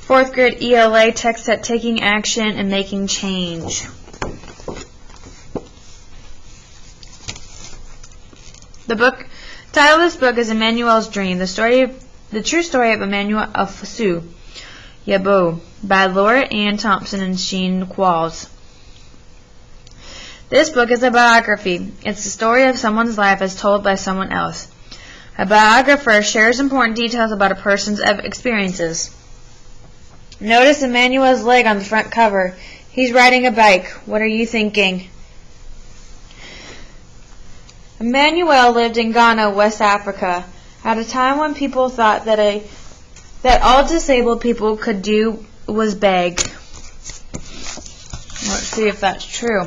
4th grade ELA text at Taking Action and Making Change. The title of this book is Emmaunual's Dream, the true story of Emmaunuel of Fosu, Yabo, by Laura Ann Thompson and Sheen Qualls. This book is a biography. It's the story of someone's life as told by someone else. A biographer shares important details about a person's experiences. Notice Emmaunuel's leg on the front cover. He's riding a bike. What are you thinking? Emmaunuel lived in Ghana, West Africa, at a time when people thought that all disabled people could do was beg. Let's see if that's true.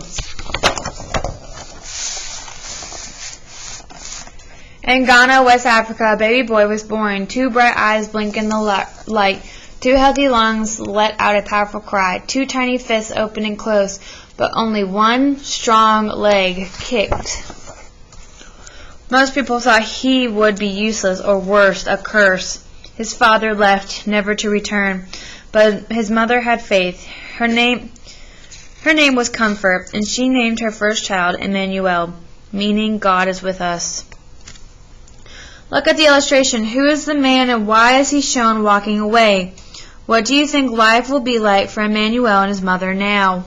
In Ghana, West Africa, a baby boy was born. 2 bright eyes blink in the light. 2 healthy lungs let out a powerful cry. 2 tiny fists open and close, but only 1 strong leg kicked. Most people thought he would be useless, or worse, a curse. His father left, never to return, but his mother had faith. Her name was Comfort, and she named her first child Emmaunuel, meaning God is with us. Look at the illustration. Who is the man and why is he shown walking away? What do you think life will be like for Emmaunuel and his mother now?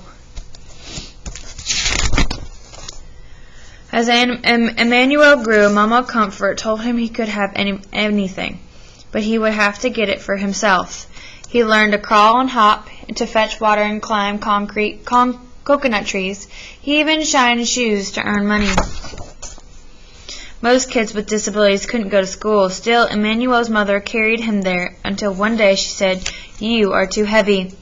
As Emmaunuel grew, Mama Comfort told him he could have anything, but he would have to get it for himself. He learned to crawl and hop, to fetch water and climb coconut trees. He even shined shoes to earn money. Most kids with disabilities couldn't go to school. Still, Emmaunuel's mother carried him there until one day she said, "You are too heavy."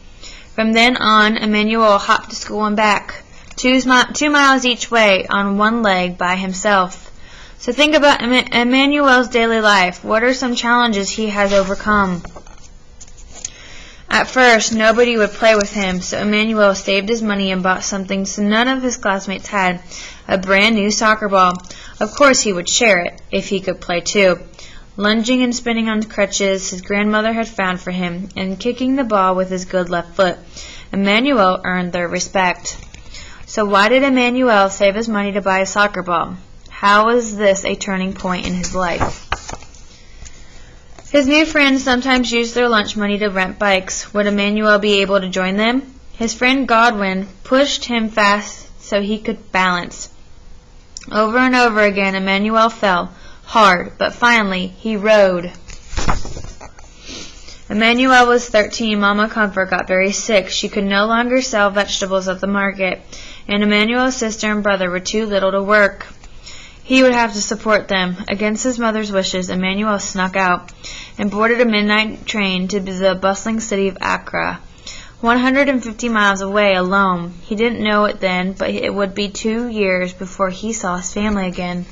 From then on, Emmaunuel hopped to school and back, 2 miles each way on 1 leg by himself. So think about Emmaunuel's daily life. What are some challenges he has overcome? At first, nobody would play with him, so Emmaunuel saved his money and bought something none of his classmates had, a brand new soccer ball. Of course he would share it, if he could play too. Lunging and spinning on crutches his grandmother had found for him, and kicking the ball with his good left foot, Emmaunuel earned their respect. So why did Emmaunuel save his money to buy a soccer ball? How was this a turning point in his life? His new friends sometimes used their lunch money to rent bikes. Would Emmaunuel be able to join them? His friend Godwin pushed him fast so he could balance. Over and over again, Emmaunuel fell hard, but finally he rode. Emmaunuel was 13. Mama Comfort got very sick. She could no longer sell vegetables at the market, and Emmaunuel's sister and brother were too little to work. He would have to support them. Against his mother's wishes, Emmaunuel snuck out and boarded a midnight train to the bustling city of Accra, 150 miles away, alone. He didn't know it then, but it would be 2 years before he saw his family again.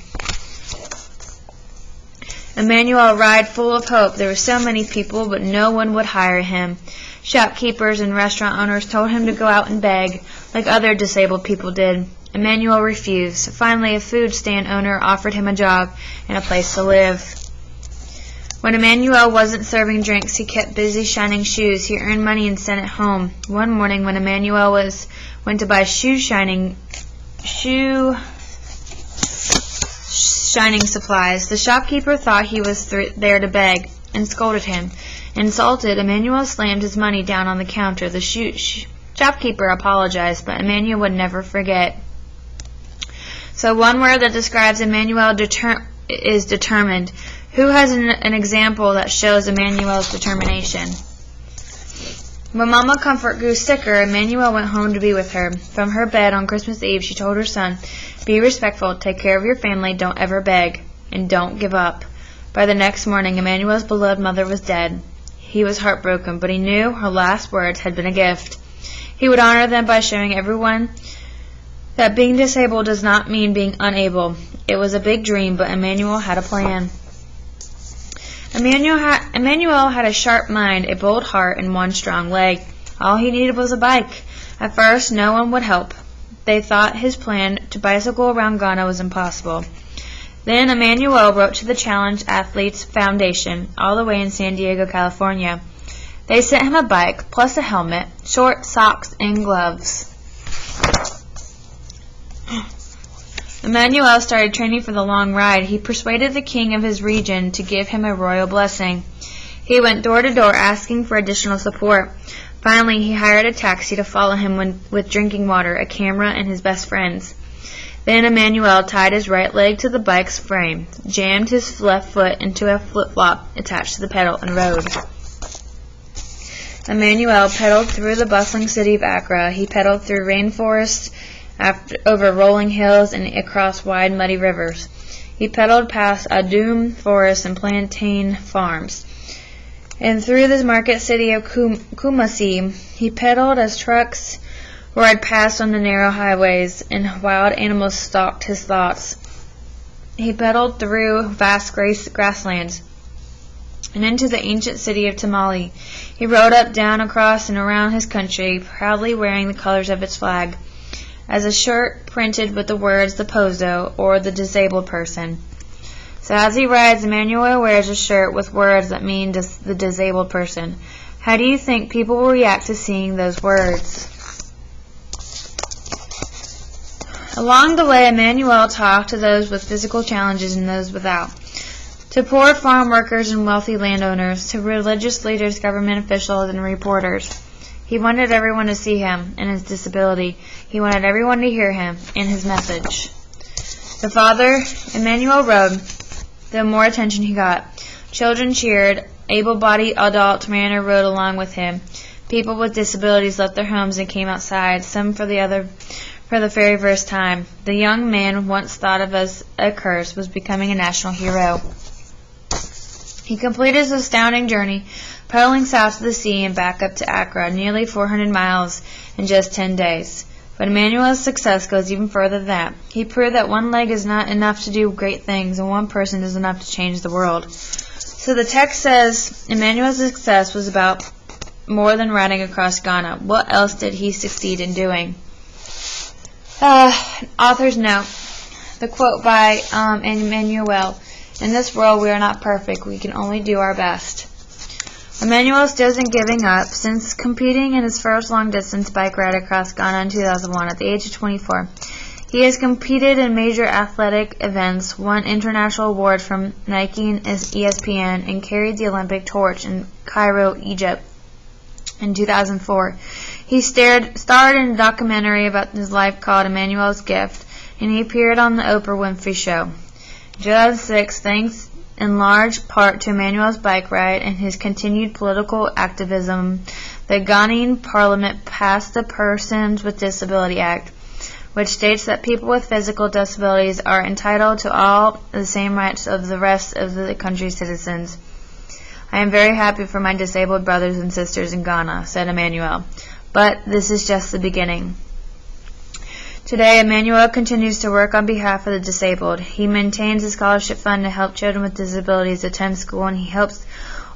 Emmaunuel arrived full of hope. There were so many people, but no one would hire him. Shopkeepers and restaurant owners told him to go out and beg, like other disabled people did. Emmaunuel refused. Finally, a food stand owner offered him a job and a place to live. When Emmaunuel wasn't serving drinks, he kept busy shining shoes. He earned money and sent it home. One morning, when Emmaunuel went to buy shoe shining supplies, the shopkeeper thought he was there to beg and scolded him. Insulted, Emmaunuel slammed his money down on the counter. The shopkeeper apologized, but Emmaunuel would never forget. So one word that describes Emmaunuel is determined. Who has an example that shows Emmaunuel's determination? When Mama Comfort grew sicker, Emmaunuel went home to be with her. From her bed on Christmas Eve, she told her son, "Be respectful, take care of your family, don't ever beg, and don't give up." By the next morning, Emmaunuel's beloved mother was dead. He was heartbroken, but he knew her last words had been a gift. He would honor them by showing everyone that being disabled does not mean being unable. It was a big dream, but Emmaunuel had a plan. Emmaunuel had a sharp mind, a bold heart, and 1 strong leg. All he needed was a bike. At first, no one would help. They thought his plan to bicycle around Ghana was impossible. Then Emmaunuel wrote to the Challenge Athletes Foundation, all the way in San Diego, California. They sent him a bike, plus a helmet, shorts, socks, and gloves. Emmaunual started training for the long ride. He persuaded the king of his region to give him a royal blessing. He went door to door asking for additional support. Finally, he hired a taxi to follow him with drinking water, a camera, and his best friends. Then Emmaunual tied his right leg to the bike's frame, jammed his left foot into a flip-flop attached to the pedal, and rode. Emmaunual pedaled through the bustling city of Accra. He pedaled through rainforests, over rolling hills, and across wide, muddy rivers. He pedaled past Adum forests and plantain farms, and through the market city of Kumasi. He pedaled as trucks roared past on the narrow highways, and wild animals stalked his thoughts. He pedaled through vast grasslands and into the ancient city of Tamale. He rode up, down, across, and around his country, proudly wearing the colors of its flag, as a shirt printed with the words the Pozo, or the disabled person. So as he rides, Emmaunual wears a shirt with words that mean the disabled person. How do you think people will react to seeing those words? Along the way, Emmaunual talked to those with physical challenges and those without, to poor farm workers and wealthy landowners, to religious leaders, government officials, and reporters. He wanted everyone to see him and his disability. He wanted everyone to hear him and his message. The farther Emmaunual rode, the more attention he got. Children cheered. Able-bodied adults ran or rode along with him. People with disabilities left their homes and came outside, some for the very first time. The young man, once thought of as a curse, was becoming a national hero. He completed his astounding journey, pedaling south to the sea and back up to Accra, nearly 400 miles in just 10 days. But Emmaunual's success goes even further than that. He proved that one leg is not enough to do great things, and one person is enough to change the world. So the text says Emmaunual's success was about more than riding across Ghana. What else did he succeed in doing? Author's note. The quote by Emmaunual. In this world we are not perfect. We can only do our best. Emmaunual still isn't giving up. Since competing in his first long-distance bike ride across Ghana in 2001 at the age of 24, he has competed in major athletic events, won international awards from Nike and ESPN, and carried the Olympic torch in Cairo, Egypt in 2004. He starred in a documentary about his life called Emmaunual's Gift, and he appeared on the Oprah Winfrey Show. In 2006, thanks in large part to Emmaunual's bike ride and his continued political activism, the Ghanaian Parliament passed the Persons with Disability Act, which states that people with physical disabilities are entitled to all the same rights of the rest of the country's citizens. I am very happy for my disabled brothers and sisters in Ghana, said Emmaunual, but this is just the beginning. Today, Emmaunual continues to work on behalf of the disabled. He maintains a scholarship fund to help children with disabilities attend school, and he helps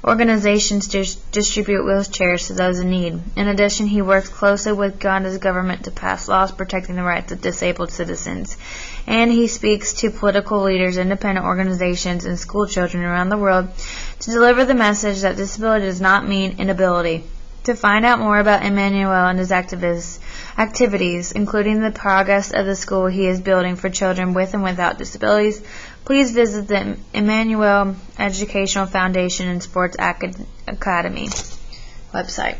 organizations distribute wheelchairs to those in need. In addition, he works closely with Ghana's government to pass laws protecting the rights of disabled citizens. And he speaks to political leaders, independent organizations, and school children around the world to deliver the message that disability does not mean inability. To find out more about Emmaunual and his activities, including the progress of the school he is building for children with and without disabilities, please visit the Emmaunual Educational Foundation and Sports Academy website.